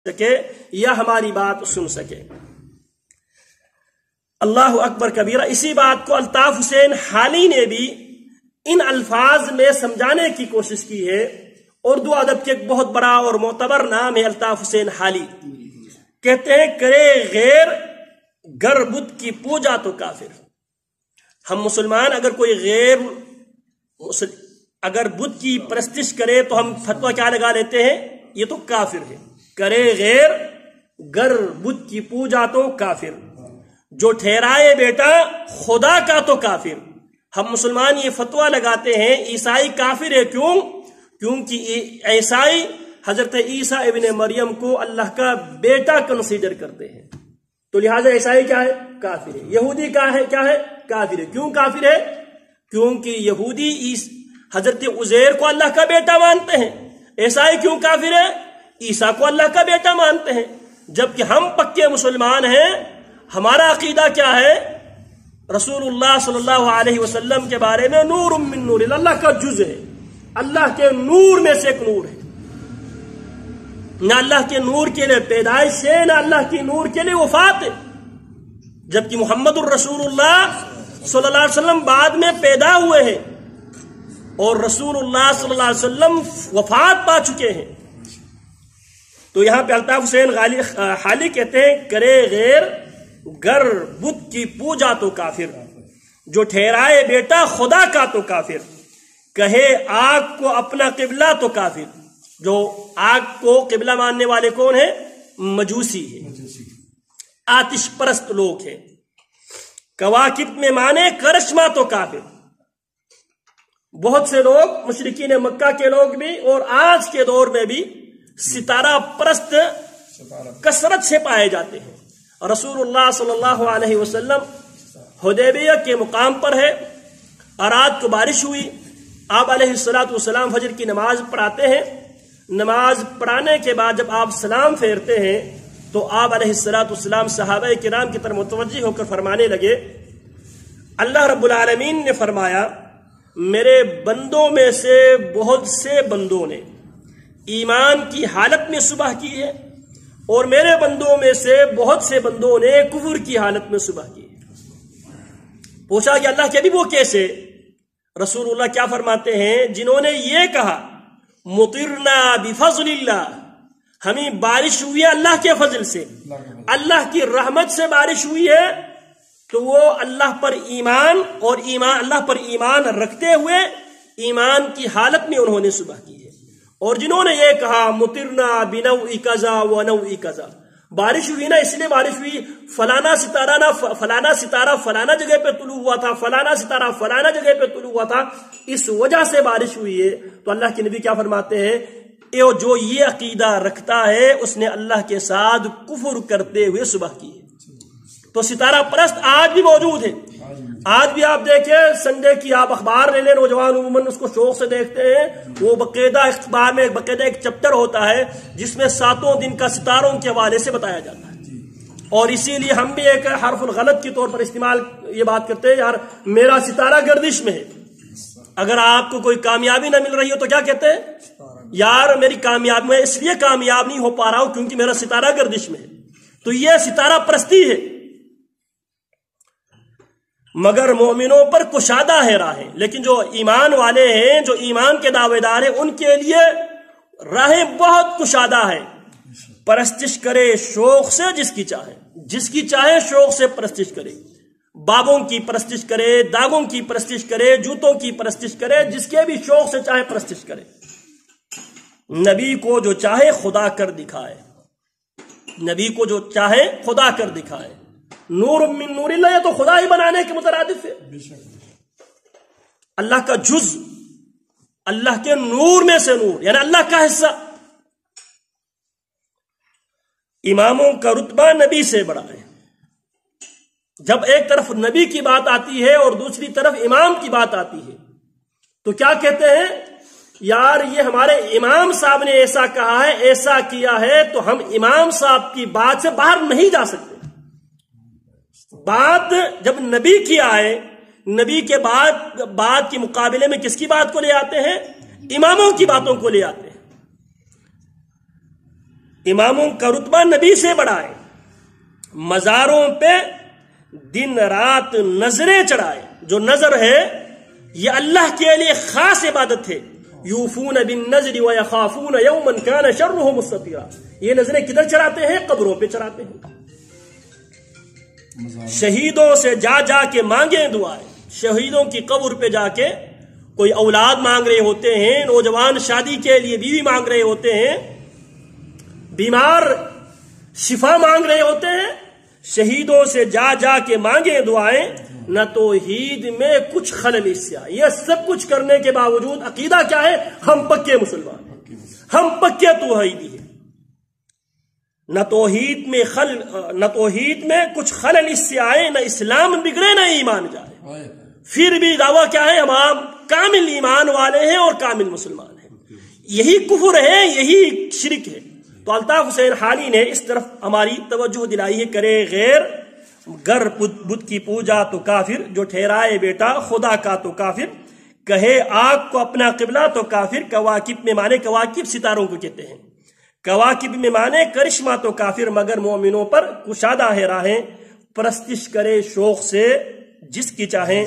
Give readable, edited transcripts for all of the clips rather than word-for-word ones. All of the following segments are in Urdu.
سکے یا ہماری بات سن سکے۔ اللہ اکبر کبیرہ۔ اسی بات کو الطاف حسین حالی نے بھی ان الفاظ میں سمجھانے کی کوشش کی ہے۔ اردو ادب کے ایک بہت بڑا اور معتبر نام ہے الطاف حسین حالی۔ کہتے ہیں کرے غیر گر بت کی پوجا تو کافر۔ ہم مسلمان اگر بت کی پرستش کرے تو ہم فتویٰ کیا لگا لیتے ہیں؟ یہ تو کافر ہے۔ کرے غیر گر بت کی پوجا تو کافر، جو ٹھہرائے بیٹا خدا کا تو کافر۔ ہم مسلمان یہ فتویٰ لگاتے ہیں عیسائی کافر ہے۔ کیوں؟ کیونکہ عیسائی حضرت عیسیٰ ابن مریم کو اللہ کا بیٹا کنسیڈر کرتے ہیں، تو لہٰذا عیسائی کیا ہے؟ کافر ہے۔ یہودی کیا ہے؟ کافر ہے۔ کیوں کافر ہے؟ کیونکہ یہودی حضرت عزیر کو اللہ کا بیٹا مانتے ہیں۔ عیسائی کیوں کافر ہے؟ عیسیٰ کو اللہ کا بیٹا مانتے ہیں۔ جبکہ ہم پکے مسلمان ہیں، ہمارا عقیدہ کیا ہے؟ رسول اللہ صلی اللہ علیہ وسلم کے بارے میں نور من نور، اللہ کا جز ہے، اللہ کے نور میں سے ایک نور ہے۔ نہ اللہ کے نور کے لیے پیدائش ہے، نہ اللہ کے نور کے لیے وفات ہے۔ جبکہ محمد الرسول اللہ صلی اللہ علیہ وسلم بعد میں پیدا ہوئے ہیں اور رسول اللہ صلی اللہ علیہ وسلم وفات پا چکے ہیں۔ تو یہاں پہ الطاف حسین حالی کہتے ہیں کرے غیر گر بت کی پوجا تو کافر، جو ٹھہرائے بیٹا خدا کا تو کافر، کہے آگ کو اپنا قبلہ تو کافر۔ جو آگ کو قبلہ ماننے والے کون ہیں؟ مجوسی ہیں، آتش پرست لوگ ہیں۔ کواکب میں مانے کرشمہ تو کافر۔ بہت سے لوگ مشرکین مکہ کے لوگ بھی اور آج کے دور میں بھی ستارہ پرست کثرت سے پائے جاتے ہیں۔ رسول اللہ صلی اللہ علیہ وسلم حدیبیہ کے مقام پر ہے، اور رات کو بارش ہوئی، آپ علیہ السلام فجر کی نماز پڑھاتے ہیں۔ نماز پڑھانے کے بعد جب آپ سلام پھیرتے ہیں تو آپ علیہ السلام صحابہ کرام کی طرف متوجہ ہو کر فرمانے لگے، اللہ رب العالمین نے فرمایا میرے بندوں میں سے بہت سے بندوں نے ایمان کی حالت میں صبح کی ہے، اور میرے بندوں میں سے بہت سے بندوں نے کفر کی حالت میں صبح کی ہے۔ پوچھا کہ اللہ کے بھی وہ کیسے؟ رسول اللہ کیا فرماتے ہیں؟ جنہوں نے یہ کہا مطرنا بفضل اللہ، ہمیں بارش ہوئی ہے اللہ کے فضل سے، اللہ کی رحمت سے بارش ہوئی ہے، تو وہ اللہ پر ایمان اور اللہ پر ایمان رکھتے ہوئے ایمان کی حالت میں انہوں نے صبح کی ہے۔ اور جنہوں نے یہ کہا مطرنا بنوء کذا و نوء کذا، بارش ہوئی نا اس لیے بارش ہوئی، فلانا ستارہ فلانا جگہ پہ طلوع ہوا تھا، فلانا ستارہ فلانا جگہ پہ طلوع ہوا تھا، اس وجہ سے بارش ہوئی ہے۔ تو اللہ کے نبی کیا فرماتے ہیں؟ جو یہ عقیدہ رکھتا ہے اس نے اللہ کے ساتھ کفر کرتے ہوئے صبح کی ہے۔ تو ستارہ پرست آج بھی موجود ہے۔ آج بھی آپ دیکھیں سنڈے کی آپ اخبار لے لیں، نوجوان عموماً اس کو شوق سے دیکھتے ہیں، وہ باقاعدہ اخبار میں باقاعدہ ایک چیپٹر ہوتا ہے جس میں 7 دن کا ستاروں کے حوالے سے بتایا جاتا ہے۔ اور اسی لیے ہم بھی ایک حرف الغلط کے طور پر استعمال یہ بات کرتے ہیں، یار میرا ستارہ گردش میں ہے۔ اگر آپ کو کوئی کامیابی نہ مل رہی ہو تو کیا کہتے ہیں؟ یار میری کامیابی، میں اس لیے کامیاب نہیں ہو پا رہا ہوں کیونکہ میرا ستارہ گردش میں ہے۔ تو یہ ستارہ پرستی ہے۔ مگر مومنوں پر کشادہ ہے راہیں، لیکن جو ایمان والے ہیں، جو ایمان کے دعوے دار ہیں، ان کے لیے راہیں بہت کشادہ ہے۔ پرستش کرے شوق سے جس کی چاہے شوق سے پرستش کرے، بابوں کی پرستش کرے، داغوں کی پرستش کرے، جوتوں کی پرستش کرے، جس کے بھی شوق سے چاہے پرستش کرے۔ نبی کو جو چاہے خدا کر دکھائے، نبی کو جو چاہے خدا کر دکھائے۔ نور من نور اللہ، یہ تو خدا ہی بنانے کے مترادف ہے۔ اللہ کا جز، اللہ کے نور میں سے نور، یعنی اللہ کا حصہ۔ اماموں کا رتبہ نبی سے بڑا ہے۔ جب ایک طرف نبی کی بات آتی ہے اور دوسری طرف امام کی بات آتی ہے تو کیا کہتے ہیں؟ یار یہ ہمارے امام صاحب نے ایسا کہا ہے، ایسا کیا ہے، تو ہم امام صاحب کی بات سے باہر نہیں جا سکتے۔ بات جب نبی کی آئے، نبی کے بات کے مقابلے میں کس کی بات کو لے آتے ہیں؟ اماموں کی باتوں کو لے آتے ہیں۔ اماموں کا رتبہ نبی سے بڑھائے، مزاروں پہ دن رات نظریں چڑھائے. جو نظر ہے یہ اللہ کے لیے خاص عبادت ہے. یوفون بالنذر ویخافون یوما کان شرہ مستطیرا. یہ نظریں کدھر چڑھاتے ہیں؟ قبروں پہ چڑھاتے ہیں. شہیدوں سے جا جا کے مانگیں دعائیں. شہیدوں کی قبر پہ جا کے کوئی اولاد مانگ رہے ہوتے ہیں، نوجوان شادی کے لیے بیوی مانگ رہے ہوتے ہیں، بیمار شفا مانگ رہے ہوتے ہیں. شہیدوں سے جا جا کے مانگیں دعائیں. نہ توحید میں کچھ خلل اس سے آئے. یہ سب کچھ کرنے کے باوجود عقیدہ کیا ہے؟ ہم پکے مسلمان ہیں، ہم پکے توحیدی ہیں. نہ توحید میں کچھ خلل اس سے آئے، نہ اسلام بگڑے نہ ایمان جائے. پھر بھی دعویٰ کیا ہے؟ ہم کامل ایمان والے ہیں اور کامل مسلمان ہیں. یہی کفر ہے، یہی شرک ہے. تو الطاف حسین حالی نے اس طرف ہماری توجہ دلائی ہے. کرے غیر گر بت کی پوجا تو کافر، جو ٹھہرائے بیٹا خدا کا تو کافر، کہے آگ کو اپنا قبلہ تو کافر. کواکب میں مانے، کواکب ستاروں کو کہتے ہیں، کواکب میں مانے کرشمہ تو کافر. مگر مومنوں پر کشادہ ہے راہیں، پرستش کرے شوق سے جس کی چاہیں.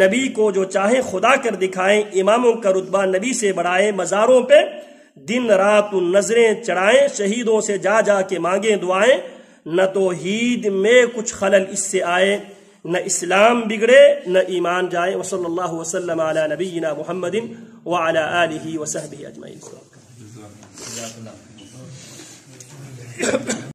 نبی کو جو چاہیں خدا کر دکھائیں، اماموں کا رتبہ نبی سے بڑھائیں. مزاروں پہ دن رات نظریں چڑھائیں، شہیدوں سے جا جا کے مانگیں دعائیں. نہ توحید میں کچھ خلل اس سے آئے، نہ اسلام بگڑے نہ ایمان جائے. وصلی اللہ وسلم علی نبینا محمد وعلی آلہ وصحبہ اجمعین.